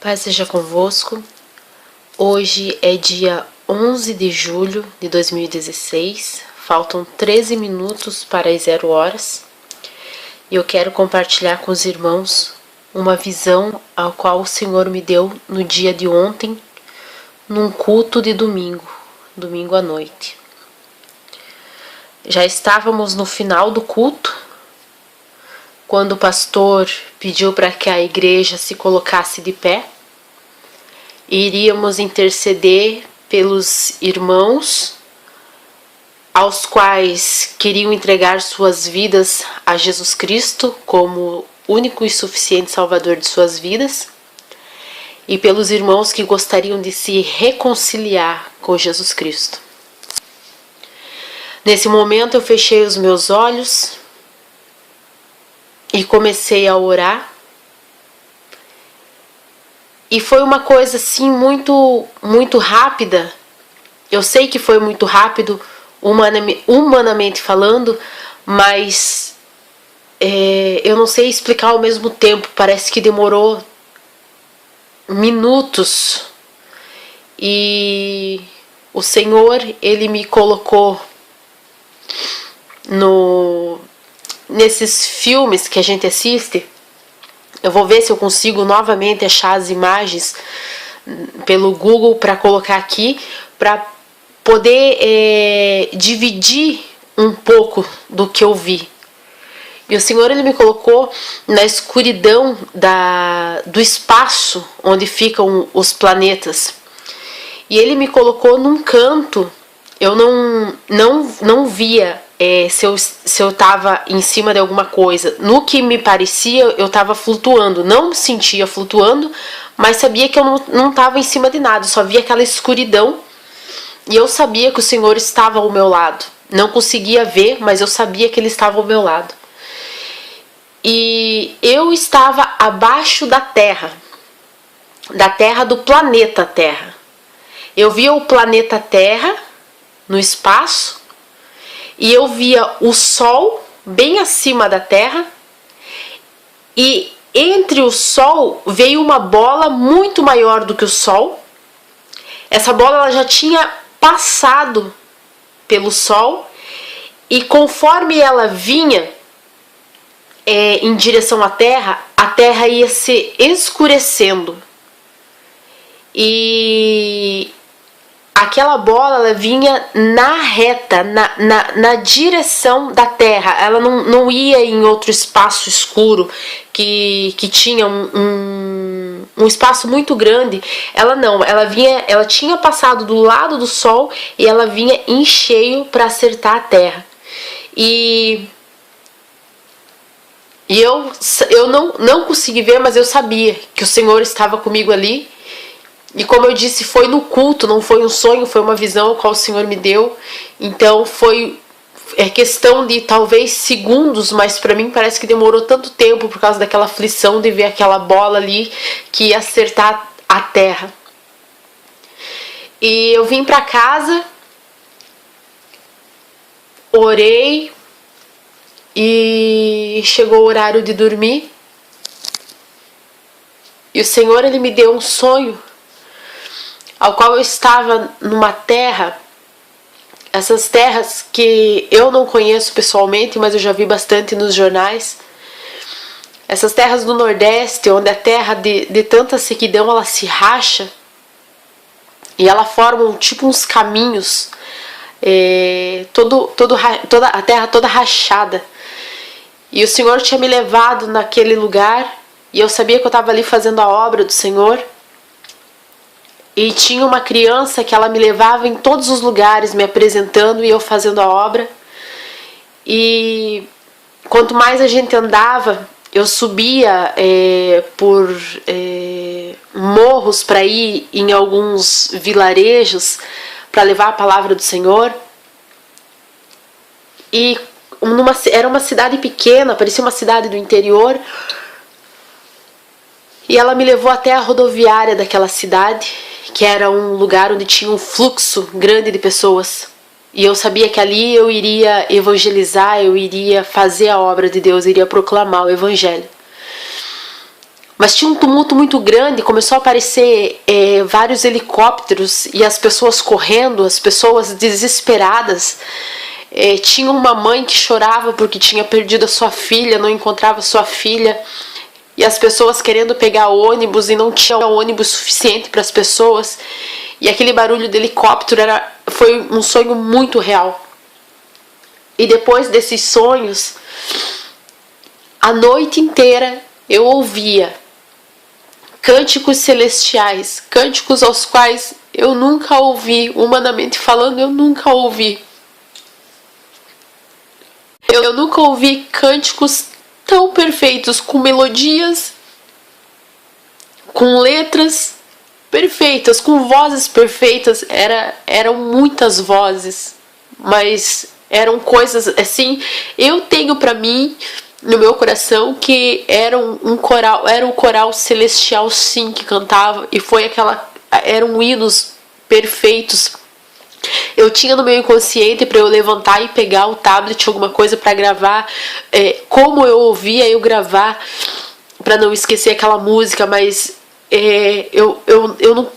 Paz seja convosco. Hoje é dia 11 de julho de 2016. Faltam 13 minutos para as 0 horas. E eu quero compartilhar com os irmãos uma visão ao qual o Senhor me deu no dia de ontem, num culto de domingo à noite. Já estávamos no final do culto, quando o pastor pediu para que a igreja se colocasse de pé. Iríamos interceder pelos irmãos aos quais queriam entregar suas vidas a Jesus Cristo como único e suficiente Salvador de suas vidas, e pelos irmãos que gostariam de se reconciliar com Jesus Cristo. Nesse momento eu fechei os meus olhos e comecei a orar. E foi uma coisa assim muito rápida. Eu sei que foi muito rápido, humanamente falando, mas eu não sei explicar ao mesmo tempo. Parece que demorou minutos. E o Senhor, Ele me colocou nesses filmes que a gente assiste. Eu vou ver se eu consigo novamente achar as imagens pelo Google para colocar aqui, para poder dividir um pouco do que eu vi. E o Senhor, Ele me colocou na escuridão do espaço onde ficam os planetas. E Ele me colocou num canto. Eu não via se eu estava em cima de alguma coisa. No que me parecia, eu estava flutuando. Não me sentia flutuando, mas sabia que eu não estava em cima de nada. Eu só via aquela escuridão. E eu sabia que o Senhor estava ao meu lado. Não conseguia ver, mas eu sabia que Ele estava ao meu lado. E eu estava abaixo da Terra do planeta Terra. Eu via o planeta Terra no espaço, e eu via o Sol bem acima da Terra, e entre o Sol veio uma bola muito maior do que o Sol. Essa bola ela já tinha passado pelo Sol, e conforme ela vinha em direção à Terra, a Terra ia se escurecendo. E aquela bola ela vinha na reta, na direção da Terra. Ela não ia em outro espaço escuro que tinha um espaço muito grande. Ela tinha passado do lado do Sol e ela vinha em cheio para acertar a Terra. E eu não consegui ver, mas eu sabia que o Senhor estava comigo ali. E como eu disse, foi no culto, não foi um sonho, foi uma visão qual o Senhor me deu. Então foi questão de talvez segundos, mas para mim parece que demorou tanto tempo por causa daquela aflição de ver aquela bola ali que ia acertar a terra. E eu vim para casa, orei e chegou o horário de dormir. E o Senhor, Ele me deu um sonho ao qual eu estava numa terra, essas terras que eu não conheço pessoalmente, mas eu já vi bastante nos jornais. Essas terras do Nordeste, onde a terra de tanta sequidão ela se racha e ela forma tipo uns caminhos, toda a terra toda rachada. E o Senhor tinha me levado naquele lugar e eu sabia que eu estava ali fazendo a obra do Senhor. E tinha uma criança que ela me levava em todos os lugares, me apresentando e eu fazendo a obra. E quanto mais a gente andava, eu subia por morros para ir em alguns vilarejos para levar a palavra do Senhor. E era uma cidade pequena, parecia uma cidade do interior. E ela me levou até a rodoviária daquela cidade, que era um lugar onde tinha um fluxo grande de pessoas. E eu sabia que ali eu iria evangelizar, eu iria fazer a obra de Deus, eu iria proclamar o evangelho. Mas tinha um tumulto muito grande, começou a aparecer vários helicópteros e as pessoas correndo, as pessoas desesperadas. Tinha uma mãe que chorava porque tinha perdido a sua filha, não encontrava sua filha. E as pessoas querendo pegar ônibus e não tinha ônibus suficiente para as pessoas. E aquele barulho de helicóptero foi um sonho muito real. E depois desses sonhos, a noite inteira eu ouvia cânticos celestiais, cânticos aos quais eu nunca ouvi, humanamente falando, eu nunca ouvi. Eu nunca ouvi cânticos tão perfeitos, com melodias, com letras perfeitas, com vozes perfeitas. Eram muitas vozes, mas eram coisas assim. Eu tenho pra mim, no meu coração, que era um coral, era o coral celestial, sim, que cantava, e eram hinos perfeitos. Eu tinha no meu inconsciente para eu levantar e pegar o tablet, alguma coisa para gravar, como eu ouvia, eu gravar para não esquecer aquela música, mas eu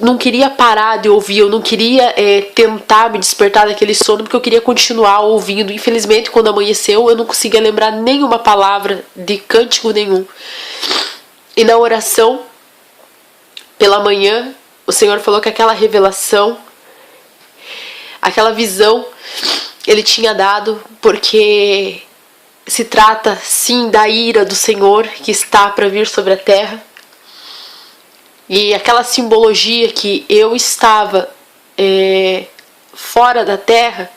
não queria parar de ouvir, eu não queria tentar me despertar daquele sono, porque eu queria continuar ouvindo. Infelizmente, quando amanheceu, eu não conseguia lembrar nenhuma palavra de cântico nenhum. E na oração, pela manhã, o Senhor falou que aquela revelação, aquela visão, Ele tinha dado porque se trata, sim, da ira do Senhor que está para vir sobre a terra. E aquela simbologia que eu estava fora da terra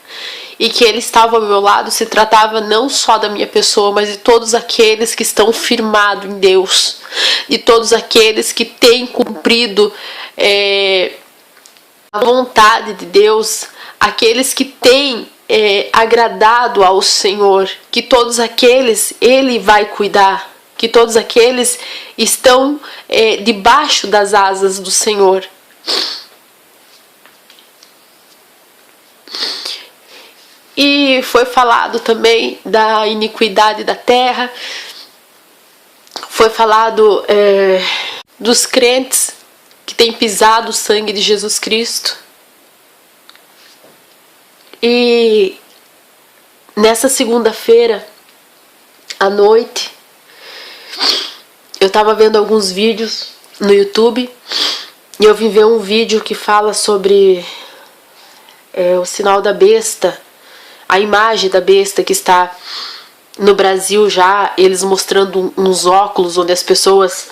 e que Ele estava ao meu lado, se tratava não só da minha pessoa, mas de todos aqueles que estão firmados em Deus, de todos aqueles que têm cumprido a vontade de Deus, aqueles que têm agradado ao Senhor, que todos aqueles Ele vai cuidar, que todos aqueles estão debaixo das asas do Senhor. E foi falado também da iniquidade da terra, foi falado dos crentes que têm pisado o sangue de Jesus Cristo. E nessa segunda-feira à noite, eu estava vendo alguns vídeos no YouTube e eu vim ver um vídeo que fala sobre o sinal da besta, a imagem da besta que está no Brasil já, eles mostrando uns óculos onde as pessoas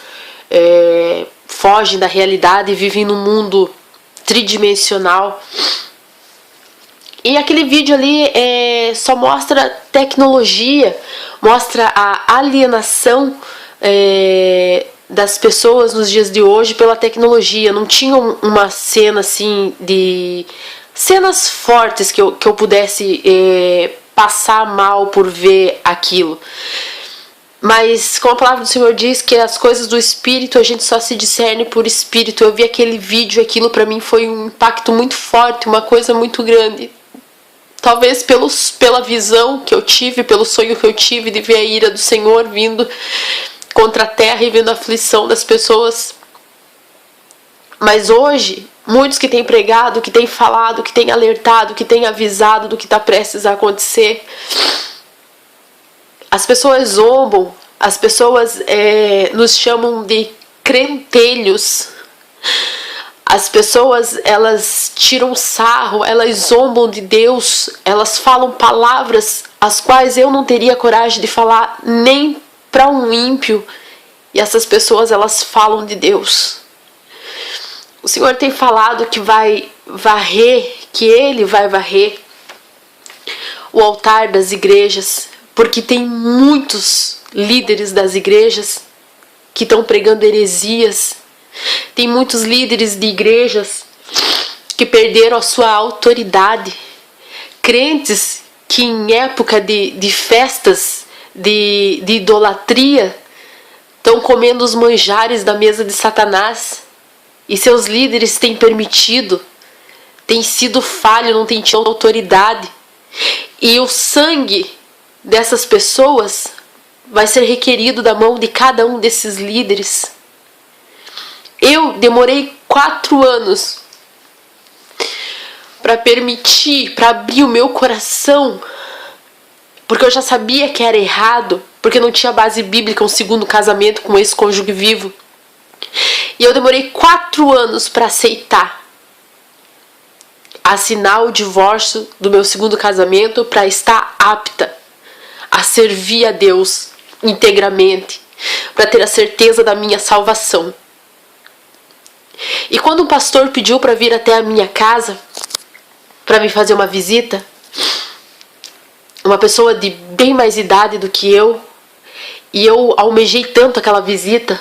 fogem da realidade e vivem num mundo tridimensional. E aquele vídeo ali só mostra tecnologia, mostra a alienação das pessoas nos dias de hoje pela tecnologia. Não tinha uma cena assim de cenas fortes que eu pudesse passar mal por ver aquilo. Mas como a palavra do Senhor diz que as coisas do Espírito a gente só se discerne por Espírito. Eu vi aquele vídeo, aquilo para mim foi um impacto muito forte, uma coisa muito grande. Talvez pela visão que eu tive, pelo sonho que eu tive de ver a ira do Senhor vindo contra a terra e vendo a aflição das pessoas. Mas hoje, muitos que têm pregado, que têm falado, que têm alertado, que têm avisado do que está prestes a acontecer, as pessoas zombam, as pessoas nos chamam de crentelhos. As pessoas, elas tiram sarro, elas zombam de Deus, elas falam palavras as quais eu não teria coragem de falar nem para um ímpio. E essas pessoas, elas falam de Deus. O Senhor tem falado que vai varrer, que Ele vai varrer o altar das igrejas, porque tem muitos líderes das igrejas que estão pregando heresias. Tem muitos líderes de igrejas que perderam a sua autoridade. Crentes que em época de festas, de idolatria, estão comendo os manjares da mesa de Satanás. E seus líderes têm permitido, têm sido falho, não têm tido autoridade. E o sangue dessas pessoas vai ser requerido da mão de cada um desses líderes. demorei 4 anos para permitir, para abrir o meu coração, porque eu já sabia que era errado, porque não tinha base bíblica um segundo casamento com esse cônjuge vivo. E eu demorei 4 anos para aceitar, assinar o divórcio do meu segundo casamento, para estar apta a servir a Deus integramente, para ter a certeza da minha salvação. E quando o pastor pediu para vir até a minha casa, para me fazer uma visita, uma pessoa de bem mais idade do que eu, e eu almejei tanto aquela visita,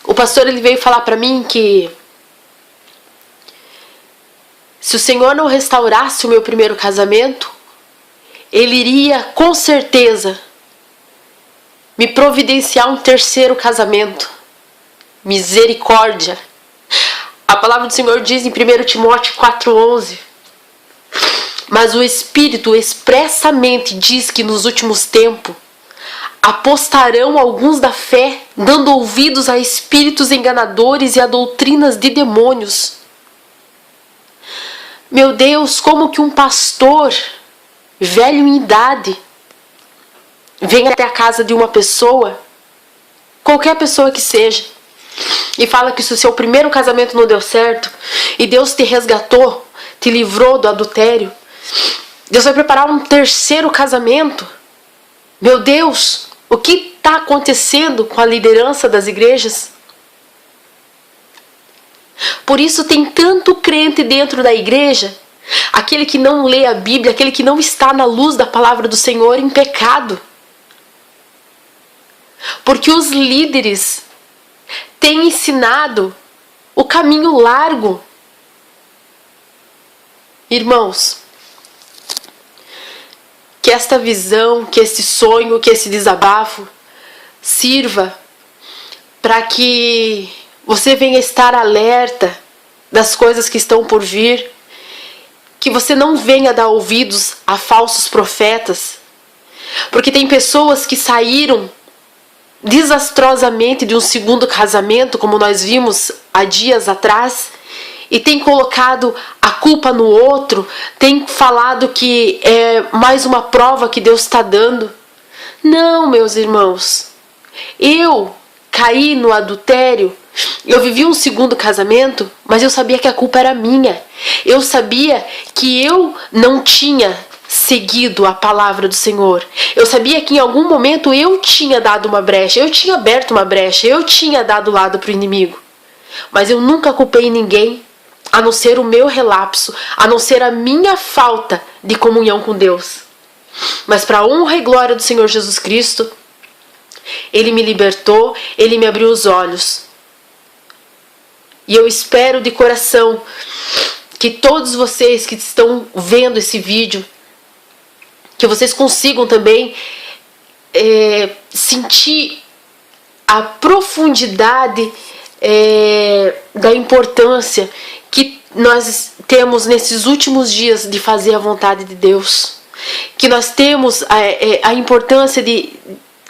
o pastor ele veio falar para mim que se o Senhor não restaurasse o meu primeiro casamento, Ele iria com certeza me providenciar um terceiro casamento. Misericórdia. A palavra do Senhor diz em 1 Timóteo 4,11: mas o Espírito expressamente diz que nos últimos tempos apostarão alguns da fé, dando ouvidos a espíritos enganadores e a doutrinas de demônios. Meu Deus, como que um pastor velho em idade vem até a casa de uma pessoa, qualquer pessoa que seja, e fala que se o seu primeiro casamento não deu certo e Deus te resgatou, te livrou do adultério, Deus vai preparar um terceiro casamento? Meu Deus, o que está acontecendo com a liderança das igrejas? Por isso tem tanto crente dentro da igreja, aquele que não lê a Bíblia, aquele que não está na luz da palavra do Senhor, em pecado. Porque os líderes têm ensinado o caminho largo. Irmãos, que esta visão, que esse sonho, que esse desabafo sirva para que você venha estar alerta das coisas que estão por vir, que você não venha dar ouvidos a falsos profetas, porque tem pessoas que saíram desastrosamente de um segundo casamento, como nós vimos há dias atrás, e tem colocado a culpa no outro, tem falado que é mais uma prova que Deus está dando. Não, meus irmãos, eu caí no adultério, eu vivi um segundo casamento, mas eu sabia que a culpa era minha. Eu sabia que eu não tinha seguido a palavra do Senhor. Eu sabia que em algum momento eu tinha dado uma brecha, eu tinha aberto uma brecha, eu tinha dado lado para o inimigo. Mas eu nunca culpei ninguém, a não ser o meu relapso, a não ser a minha falta de comunhão com Deus. Mas para a honra e glória do Senhor Jesus Cristo, Ele me libertou, Ele me abriu os olhos. E eu espero de coração que todos vocês que estão vendo esse vídeo, que vocês consigam também sentir a profundidade da importância que nós temos nesses últimos dias de fazer a vontade de Deus. Que nós temos a importância de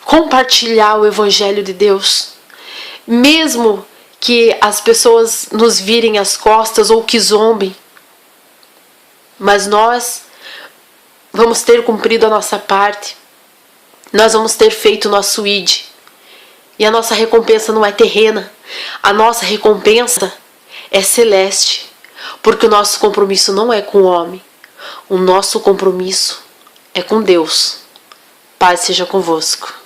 compartilhar o Evangelho de Deus. Mesmo que as pessoas nos virem as costas ou que zombem. Mas nós vamos ter cumprido a nossa parte. Nós vamos ter feito o nosso id. E a nossa recompensa não é terrena. A nossa recompensa é celeste. Porque o nosso compromisso não é com o homem. O nosso compromisso é com Deus. Paz seja convosco.